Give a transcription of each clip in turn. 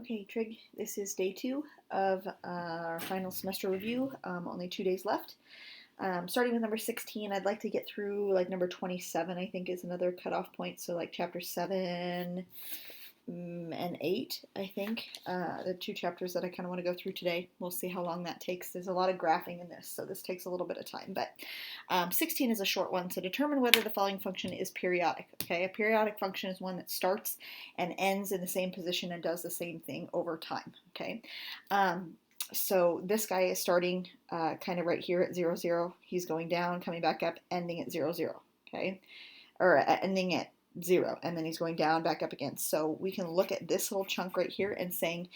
Okay, Trig, this is day 2 of our final semester review. Only 2 days left. Starting with number 16, I'd like to get through like number 27, I think is another cutoff point. So like chapter 7 and 8, I think. The 2 chapters that I kind of want to go through today. We'll see how long that takes. There's a lot of graphing in this, so this takes a little bit of time. But 16 is a short one. So determine whether the following function is periodic. Okay, a periodic function is one that starts and ends in the same position and does the same thing over time. Okay. So this guy is starting kind of right here at 0, 0. He's going down, coming back up, ending at 0, 0. Okay, or ending at 0, and then he's going down, back up again. So we can look at this little chunk right here and saying,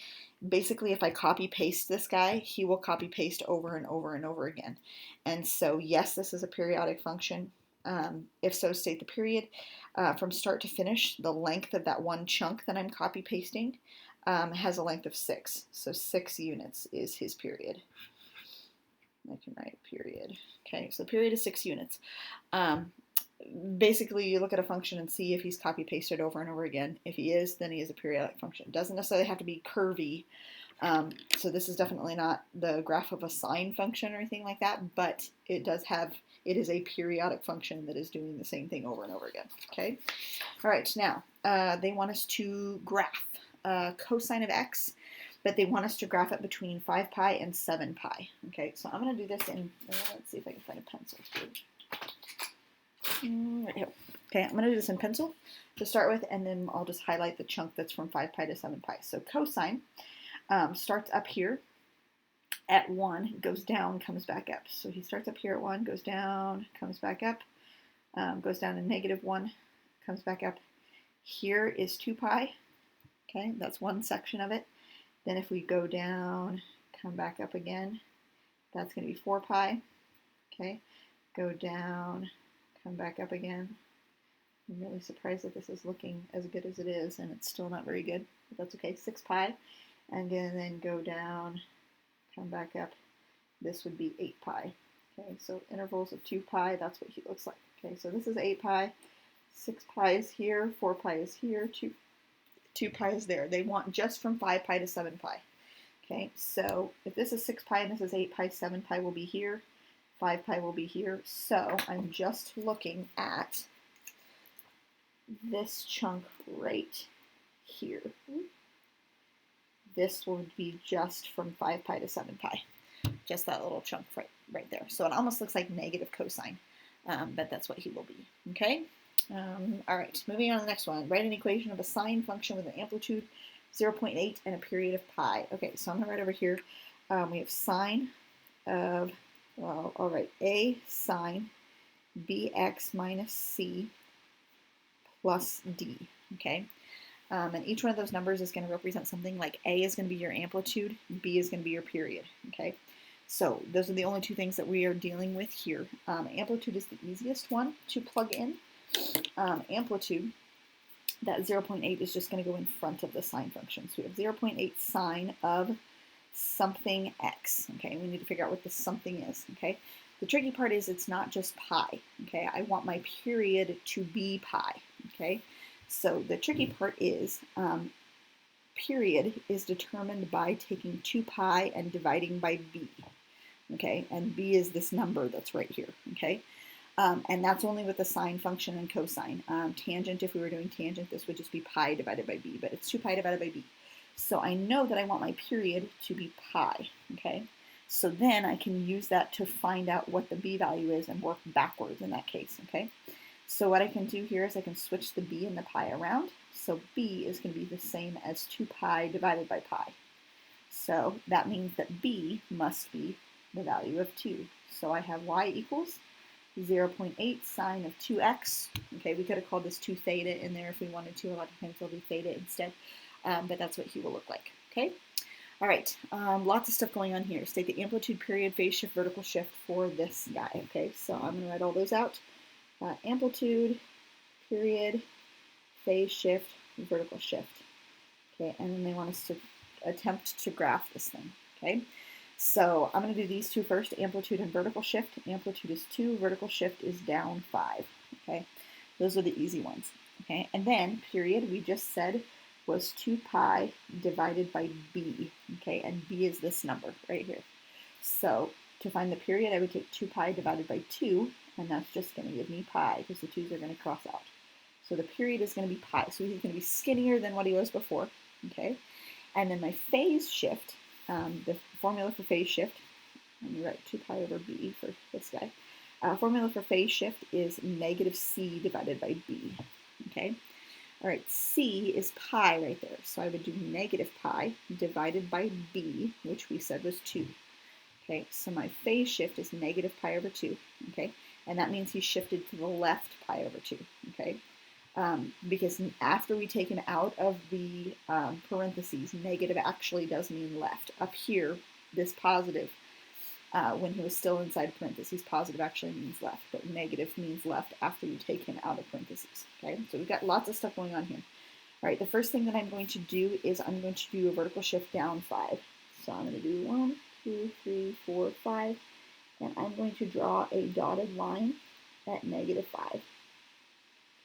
basically, if I copy paste this guy, he will copy paste over and over and over again. And so, yes, this is a periodic function. If so, state the period. From start to finish, the length of that one chunk that I'm copy pasting has a length of 6. So 6 units is his period. I can write period. Okay, so period is 6 units. Basically, you look at a function and see if he's copy pasted over and over again. If he is, then he is a periodic function. It doesn't necessarily have to be curvy. So this is definitely not the graph of a sine function or anything like that, but it is a periodic function that is doing the same thing over and over again. Okay. All right. Now they want us to graph cosine of x, but they want us to graph it between 5 pi and 7 pi. Okay. So I'm going to do this in. Let's see if I can find a pencil too. Right here. Okay, I'm going to do this in pencil to start with, and then I'll just highlight the chunk that's from 5 pi to 7 pi. So cosine starts up here at 1, goes down, comes back up. So he starts up here at 1, goes down, comes back up, goes down to -1, comes back up. Here is 2 pi. Okay, that's one section of it. Then if we go down, come back up again, that's going to be 4 pi. Okay, go down, come back up again. I'm really surprised that this is looking as good as it is, and it's still not very good, but that's okay. 6 pi, and then go down, come back up. This would be 8 pi. Okay, so intervals of 2 pi, that's what he looks like. Okay, so this is 8 pi, 6 pi is here, 4 pi is here, 2 pi is there. They want just from 5 pi to 7 pi. Okay, so if this is 6 pi and this is 8 pi, 7 pi will be here. 5 pi will be here, so I'm just looking at this chunk right here. This would be just from 5 pi to 7 pi, just that little chunk right there. So it almost looks like negative cosine, but that's what he will be, okay? All right, moving on to the next one. Write an equation of a sine function with an amplitude 0.8 and a period of pi. Okay, so I'm going to write over here, we have sine of, well, all right, a sine bx minus c plus d, okay? And each one of those numbers is going to represent something. Like a is going to be your amplitude, b is going to be your period, okay? So those are the only two things that we are dealing with here. Amplitude is the easiest one to plug in. Amplitude, that 0.8 is just going to go in front of the sine function. So we have 0.8 sine of something x, okay? We need to figure out what the something is, okay? The tricky part is it's not just pi, okay? I want my period to be pi, okay? So the tricky part is period is determined by taking 2 pi and dividing by b, okay? And b is this number that's right here, okay? And that's only with the sine function and cosine. Tangent, if we were doing tangent, this would just be pi divided by b, but it's 2 pi divided by b. So I know that I want my period to be pi, okay? So then I can use that to find out what the b value is and work backwards in that case, okay? So what I can do here is I can switch the b and the pi around. So b is going to be the same as 2 pi divided by pi. So that means that b must be the value of 2. So I have y equals 0.8 sine of 2x. Okay, we could have called this 2 theta in there if we wanted to. A lot of times it'll be theta instead. But that's what he will look like, okay? All right, lots of stuff going on here. State the amplitude, period, phase shift, vertical shift for this guy, okay? So I'm going to write all those out. Amplitude, period, phase shift, vertical shift, okay? And then they want us to attempt to graph this thing, okay? So I'm going to do these two first, amplitude and vertical shift. Amplitude is 2, vertical shift is down 5, okay? Those are the easy ones, okay? And then, period, we just said was 2 pi divided by b, okay, and b is this number right here. So to find the period, I would take 2 pi divided by 2, and that's just going to give me pi, because the 2's are going to cross out. So the period is going to be pi, so he's going to be skinnier than what he was before, okay? And then my phase shift, the formula for phase shift, let me write 2 pi over b for this guy. Formula for phase shift is negative c divided by b, okay? All right, c is pi right there, so I would do negative pi divided by b, which we said was 2. Okay, so my phase shift is negative pi over 2, okay? And that means he's shifted to the left pi over 2, okay? Because after we take him out of the parentheses, negative actually does mean left. Up here, this positive, when he was still inside parentheses, positive actually means left, but negative means left after you take him out of parentheses, okay? So we've got lots of stuff going on here. All right, the first thing that I'm going to do is I'm going to do a vertical shift down 5. So I'm going to do 1, 2, 3, 4, 5, and I'm going to draw a dotted line at negative 5.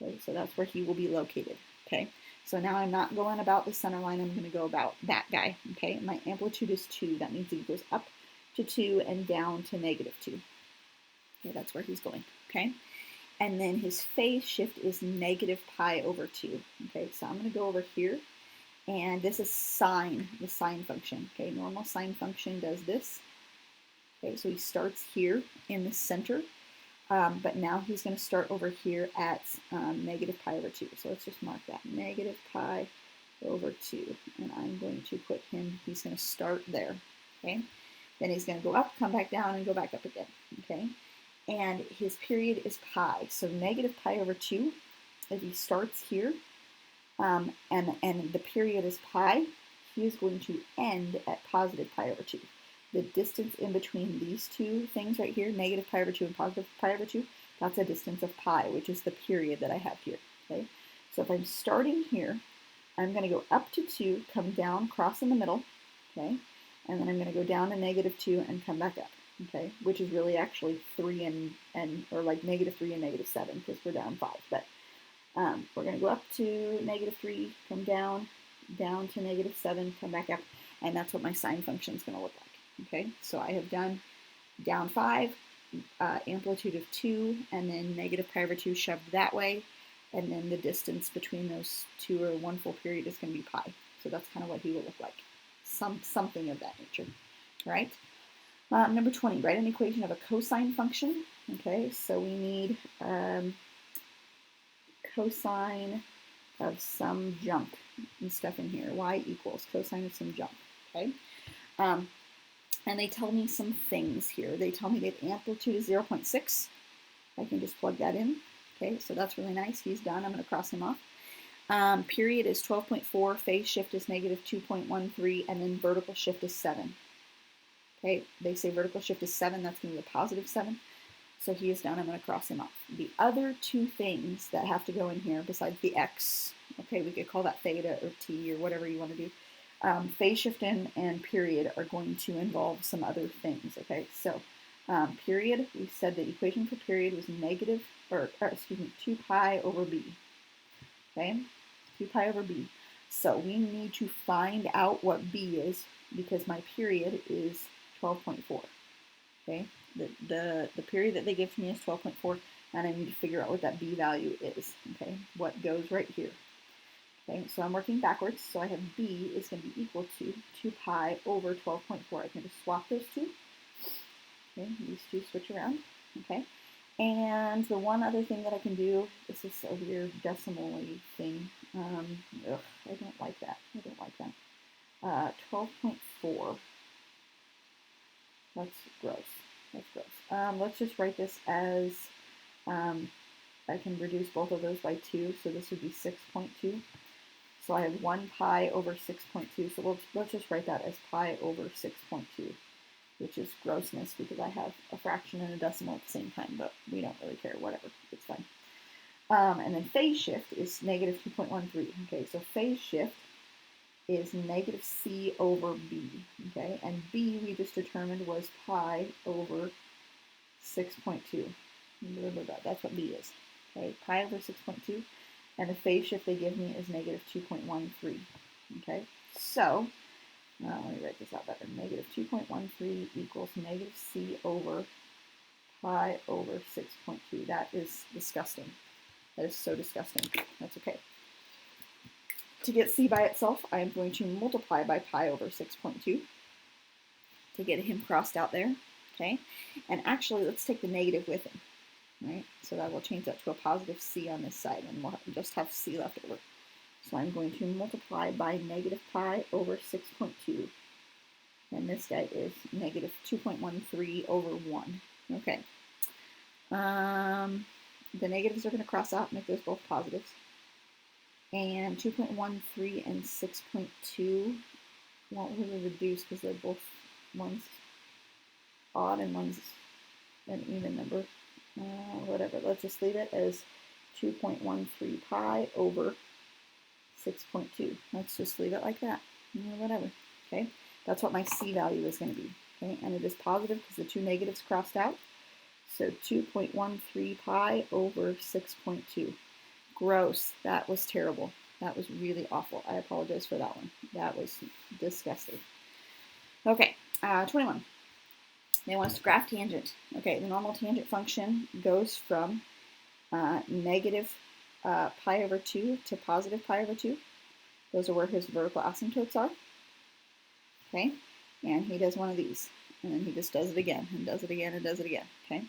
Okay, so that's where he will be located, okay? So now I'm not going about the center line, I'm going to go about that guy, okay? My amplitude is 2, that means he goes up to 2 and down to negative 2. Okay, that's where he's going, okay? And then his phase shift is negative pi over 2, okay? So I'm going to go over here, and this is sine, the sine function, okay? Normal sine function does this, okay? So he starts here in the center, but now he's going to start over here at negative pi over 2. So let's just mark that, negative pi over 2. And I'm going to put him, he's going to start there, okay? Then he's going to go up, come back down, and go back up again, okay? And his period is pi. So negative pi over 2, if he starts here, and the period is pi, he is going to end at positive pi over 2. The distance in between these two things right here, negative pi over 2 and positive pi over 2, that's a distance of pi, which is the period that I have here, okay? So if I'm starting here, I'm going to go up to 2, come down, cross in the middle, okay? And then I'm going to go down to negative 2 and come back up, okay? Which is really actually 3 or like negative 3 and negative 7, because we're down 5. But we're going to go up to negative 3, come down, down to negative 7, come back up, and that's what my sine function is going to look like. Okay, so I have done down 5, amplitude of 2, and then negative pi over 2 shoved that way, and then the distance between those two, or one full period, is going to be pi. So that's kind of what he will look like, something of that nature. All right. Number 20, write an equation of a cosine function. Okay, so we need cosine of some junk and stuff in here. Y equals cosine of some junk. Okay. And they tell me some things here. They tell me that amplitude is 0.6. I can just plug that in. Okay, so that's really nice. He's done. I'm going to cross him off. Period is 12.4. Phase shift is negative 2.13. And then vertical shift is 7. Okay, they say vertical shift is 7. That's going to be a positive 7. So he is done. I'm going to cross him off. The other two things that have to go in here besides the x, okay, we could call that theta or t or whatever you want to do. Phase shift and period are going to involve some other things, okay? So period, we said the equation for period was negative, or excuse me, 2 pi over b, okay? 2 pi over b. So we need to find out what b is, because my period is 12.4, okay? The period that they give to me is 12.4, and I need to figure out what that b value is, okay? What goes right here. Okay, so I'm working backwards, so I have b is going to be equal to 2 pi over 12.4. I can just swap those two. Okay, these two switch around. Okay, and the one other thing that I can do, this is a weird decimal-y thing. I don't like that. I don't like that. 12.4. That's gross. That's gross. Let's just write this as, I can reduce both of those by 2, so this would be 6.2. So I have 1 pi over 6.2, so let's just write that as pi over 6.2, which is grossness because I have a fraction and a decimal at the same time, but we don't really care, whatever, it's fine. And then phase shift is negative 2.13, okay, so phase shift is negative c over b, okay, and b we just determined was pi over 6.2, that's what b is, okay, pi over 6.2. and the phase shift they give me is negative 2.13. Okay, so let me write this out better. Negative 2.13 equals negative c over pi over 6.2. That is disgusting. That is so disgusting. That's okay. To get c by itself, I am going to multiply by pi over 6.2 to get him crossed out there. Okay, and actually, let's take the negative with him. Right, so that will change that to a positive c on this side, and we'll just have c left over. So I'm going to multiply by negative pi over 6.2, and this guy is negative 2.13 over 1. Okay, the negatives are going to cross out, make those both positives. And 2.13 and 6.2 won't really reduce because they're both one's odd and one's an even number. Whatever, let's just leave it as 2.13 pi over 6.2. Let's just leave it like that. Whatever. Okay, that's what my c value is going to be. Okay, and it is positive because the two negatives crossed out. So 2.13 pi over 6.2. Gross. That was terrible. That was really awful. I apologize for that one. That was disgusting. Okay, 21. They want us to graph tangent. Okay, the normal tangent function goes from negative pi over 2 to positive pi over 2. Those are where his vertical asymptotes are. Okay, and he does one of these, and then he just does it again, and does it again, and does it again. Okay,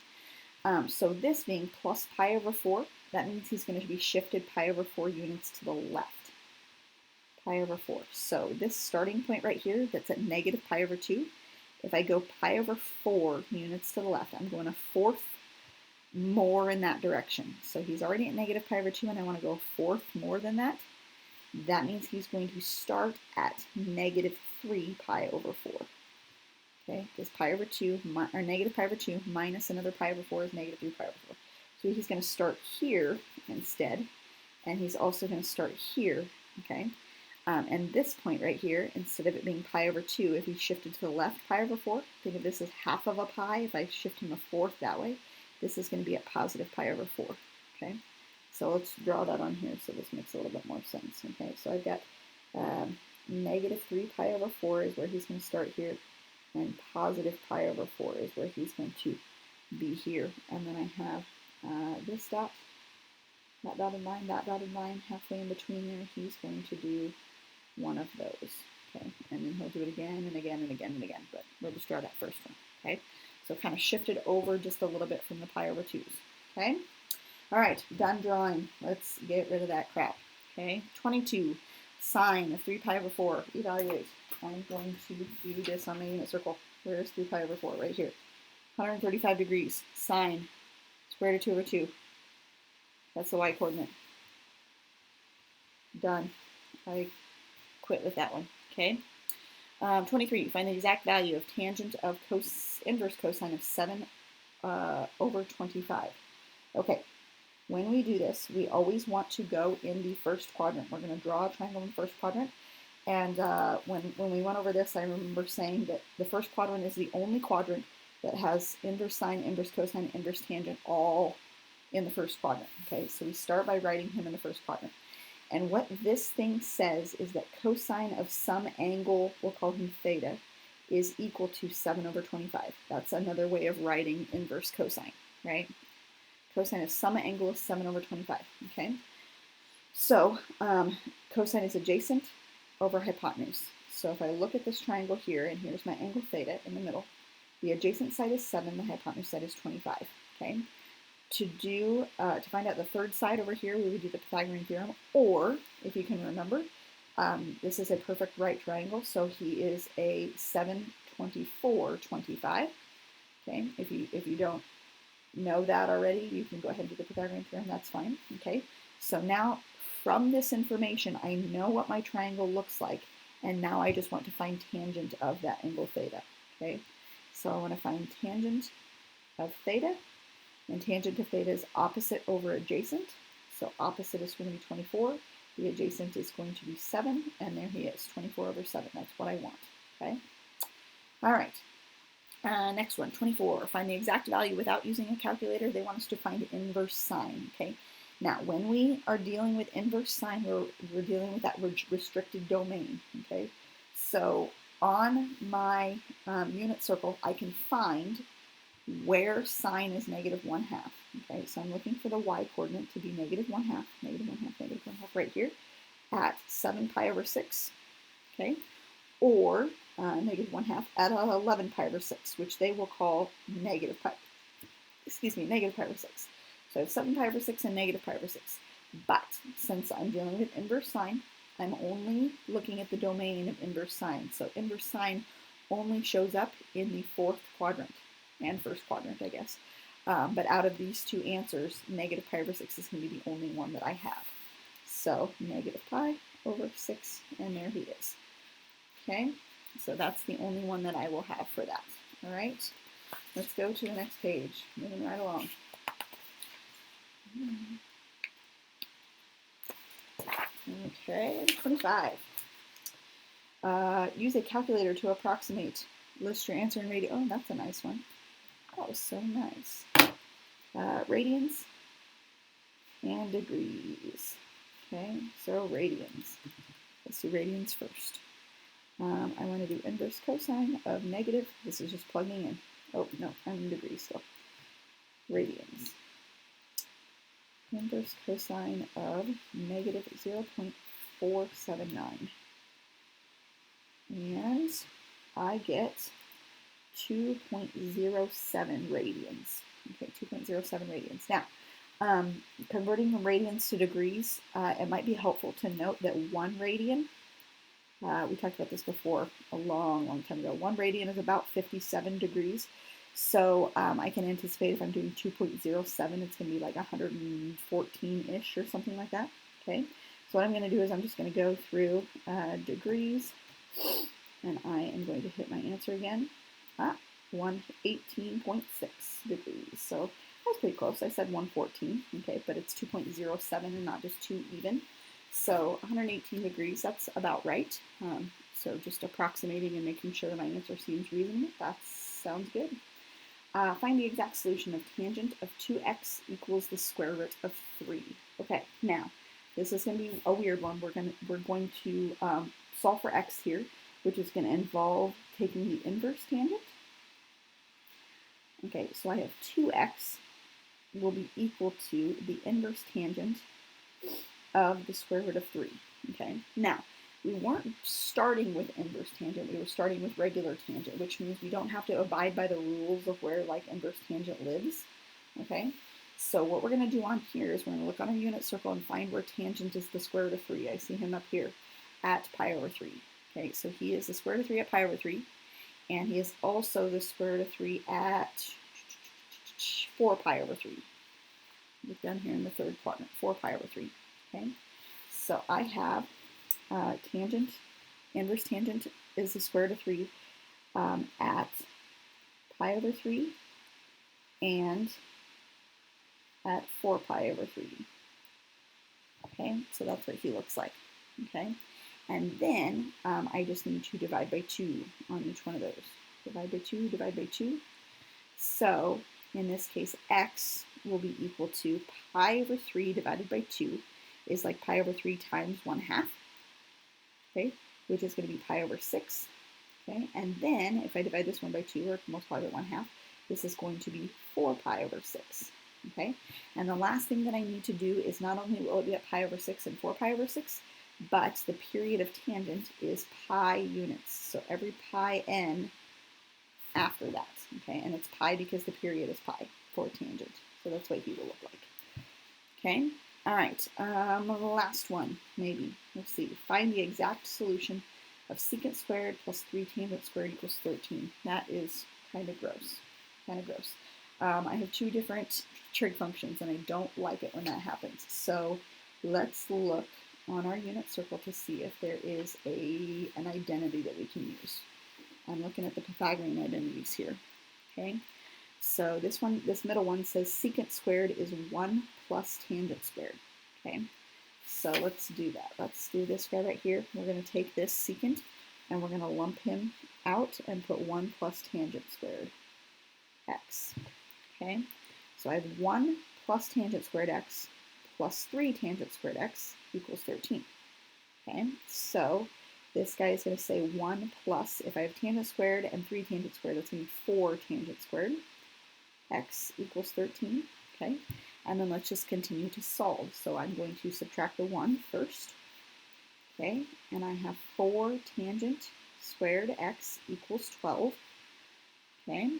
so this being plus pi over 4, that means he's going to be shifted pi over 4 units to the left. Pi over 4. So this starting point right here, that's at negative pi over 2, if I go pi over 4 units to the left, I'm going a fourth more in that direction. So he's already at negative pi over 2, and I want to go a fourth more than that. That means he's going to start at negative 3 pi over 4. Okay, because pi over 2, or negative pi over 2 minus another pi over 4 is negative 3 pi over 4. So he's going to start here instead, and he's also going to start here, okay? And this point right here, instead of it being pi over 2, if he shifted to the left pi over 4, think of this as half of a pi. If I shift him a fourth that way, this is going to be at positive pi over 4, okay? So let's draw that on here so this makes a little bit more sense, okay? So I've got negative 3 pi over 4 is where he's going to start here, and positive pi over 4 is where he's going to be here. And then I have this dot, that dotted line, halfway in between there, he's going to do one of those, okay? And then he'll do it again and again and again and again, but we'll just draw that first one, okay? So kind of shifted over just a little bit from the pi over 2s, okay? All right, done drawing. Let's get rid of that crap, okay? 22, sine of 3 pi over 4, evaluate. I'm going to do this on my unit circle. Where's 3 pi over 4? Right here. 135 degrees, sine, square root of 2 over 2. That's the y coordinate. Done. I quit with that one, okay? 23, find the exact value of tangent of inverse cosine of 7 over 25. Okay, when we do this, we always want to go in the first quadrant. We're going to draw a triangle in the first quadrant. And when we went over this, I remember saying that the first quadrant is the only quadrant that has inverse sine, inverse cosine, inverse tangent all in the first quadrant. Okay, so we start by writing him in the first quadrant. And what this thing says is that cosine of some angle, we'll call him theta, is equal to 7 over 25. That's another way of writing inverse cosine, right? Cosine of some angle is 7 over 25, okay? So cosine is adjacent over hypotenuse. So if I look at this triangle here, and here's my angle theta in the middle, the adjacent side is 7, the hypotenuse side is 25, okay? To find out the third side over here, we would do the Pythagorean theorem, or, if you can remember, this is a perfect right triangle, so he is a 7, 24, 25, okay? If you don't know that already, you can go ahead and do the Pythagorean theorem, that's fine, okay? So now, from this information, I know what my triangle looks like, and now I just want to find tangent of that angle theta, okay? So I want to find tangent of theta, and tangent of theta is opposite over adjacent. So opposite is going to be 24, the adjacent is going to be 7, and there he is, 24 over 7. That's what I want, okay? All right, next one, 24. Find the exact value without using a calculator. They want us to find inverse sine, okay? Now, when we are dealing with inverse sine, we're dealing with that restricted domain, okay? So on my unit circle, I can find where sine is negative 1/2, okay? So I'm looking for the y coordinate to be negative 1/2, negative 1/2, negative 1/2 right here at 7 pi over 6, okay? Or negative 1/2 at 11 pi over 6, which they will call negative pi over 6. So I have 7 pi over 6 and negative pi over 6. But since I'm dealing with inverse sine, I'm only looking at the domain of inverse sine. So inverse sine only shows up in the fourth quadrant, and first quadrant, I guess. But out of these two answers, negative pi over 6 is going to be the only one that I have. So negative pi over 6, and there he is. Okay, so that's the only one that I will have for that. All right, let's go to the next page. Moving right along. Okay, 25. Use a calculator to approximate. List your answer in radians. Oh, that's a nice one. That was so nice. Radians and degrees. Okay, so radians. Let's do radians first. I want to do inverse cosine of negative. This is just plugging in. Oh, no, I'm in degrees still. Radians. Inverse cosine of negative 0.479. And I get 2.07 radians. Okay, 2.07 radians. Now, converting from radians to degrees, it might be helpful to note that 1 radian, we talked about this before a long, long time ago. 1 radian is about 57 degrees. So I can anticipate if I'm doing 2.07, it's going to be like 114-ish or something like that. Okay, so what I'm going to do is I'm just going to go through degrees, and I am going to hit my answer again. 118.6 degrees. So that's pretty close. I said 114, okay, but it's 2.07 and not just 2 even. So 118 degrees, that's about right. So just approximating and making sure that my answer seems reasonable. That sounds good. Find the exact solution of tangent of 2x equals the square root of 3. Okay, now this is going to be a weird one. We're going to solve for x here, which is going to involve taking the inverse tangent. Okay, so I have 2x will be equal to the inverse tangent of the square root of 3. Okay, now we weren't starting with inverse tangent, we were starting with regular tangent, which means we don't have to abide by the rules of where like inverse tangent lives. Okay, so what we're going to do on here is we're going to look on our unit circle and find where tangent is the square root of 3. I see him up here at pi over 3. Okay, so he is the square root of 3 at pi over 3, and he is also the square root of 3 at 4 pi over 3. Look down here in the third quadrant, 4 pi over 3. Okay, so I have tangent, inverse tangent is the square root of 3 at pi over 3 and at 4 pi over 3. Okay, so that's what he looks like. Okay, and then I just need to divide by 2 on each one of those. Divide by 2, divide by 2. So in this case, x will be equal to pi over 3 divided by 2 is like pi over 3 times 1/2. Okay, which is going to be pi over 6. Okay, and then if I divide this one by 2 or multiply by 1/2, this is going to be 4 pi over 6. Okay, and the last thing that I need to do is not only will it be at pi over 6 and 4 pi over 6, but the period of tangent is pi units. So every pi n after that. Okay, and it's pi because the period is pi for tangent. So that's what he will look like. Okay. All right, last one, maybe. Let's see. Find the exact solution of secant squared plus 3 tangent squared equals 13. That is kind of gross. I have 2 different trig functions, and I don't like it when that happens. So let's look on our unit circle to see if there is an identity that we can use. I'm looking at the Pythagorean identities here. Okay. So this middle one says secant squared is 1 plus tangent squared. Okay, so let's do that. Let's do this guy right here. We're going to take this secant and we're going to lump him out and put 1 plus tangent squared x. Okay, so I have 1 plus tangent squared x plus 3 tangent squared x equals 13. Okay, so this guy is going to say 1 plus, if I have tangent squared and 3 tangent squared, that's going to be 4 tangent squared x equals 13. Okay, and then let's just continue to solve. So I'm going to subtract the 1 first. Okay, and I have 4 tangent squared x equals 12. Okay,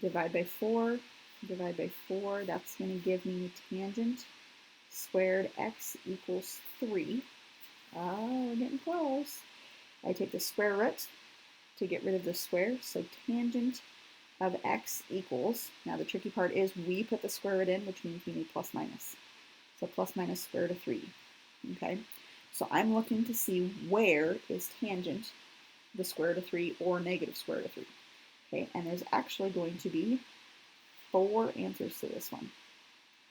divide by 4, that's going to give me tangent squared x equals 3. We're getting close. I take the square root to get rid of the square, so tangent of x equals, now the tricky part is we put the square root in, which means we need plus minus. So plus minus square root of 3. Okay, so I'm looking to see where is tangent the square root of 3 or negative square root of 3. Okay, and there's actually going to be 4 answers to this one.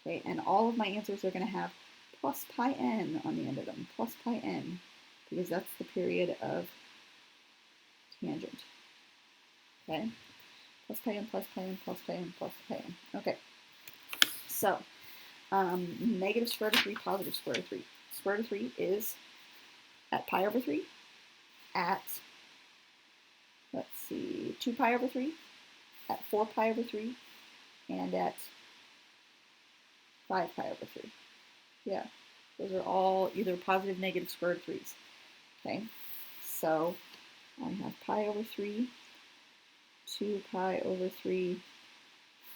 Okay, and all of my answers are going to have plus pi n on the end of them, plus pi n, because that's the period of tangent. Okay, plus pi n, plus pi n, plus pi n, plus pi n. Okay, so negative square root of 3, positive square root of 3. Square root of 3 is at pi over 3, at, let's see, 2 pi over 3, at 4 pi over 3, and at 5 pi over 3. Yeah, those are all either positive, negative square root of 3's. Okay, so I have pi over 3, 2 pi over 3,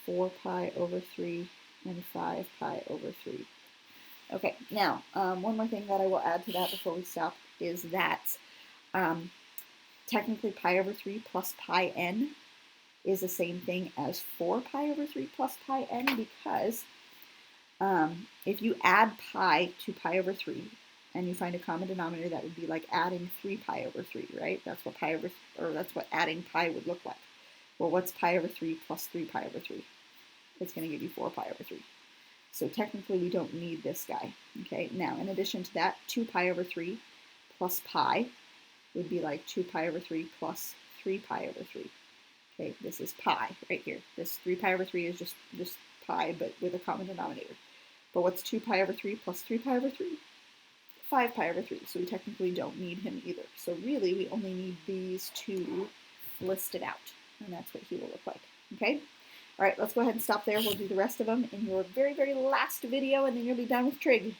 4 pi over 3, and 5 pi over 3. Okay, now, one more thing that I will add to that before we stop is that technically pi over 3 plus pi n is the same thing as 4 pi over 3 plus pi n, because if you add pi to pi over 3 and you find a common denominator, that would be like adding 3 pi over 3, right? That's what pi over, or that's what adding pi would look like. Well, what's pi over 3 plus 3 pi over 3? It's going to give you 4 pi over 3. So technically we don't need this guy. Okay, now in addition to that, 2 pi over 3 plus pi would be like 2 pi over 3 plus 3 pi over 3. Okay, this is pi right here. This 3 pi over 3 is just pi, but with a common denominator. But what's 2 pi over 3 plus 3 pi over 3? 5 pi over 3, so we technically don't need him either. So really, we only need these two listed out, and that's what he will look like, okay? All right, let's go ahead and stop there. We'll do the rest of them in your very, very last video, and then you'll be done with trig.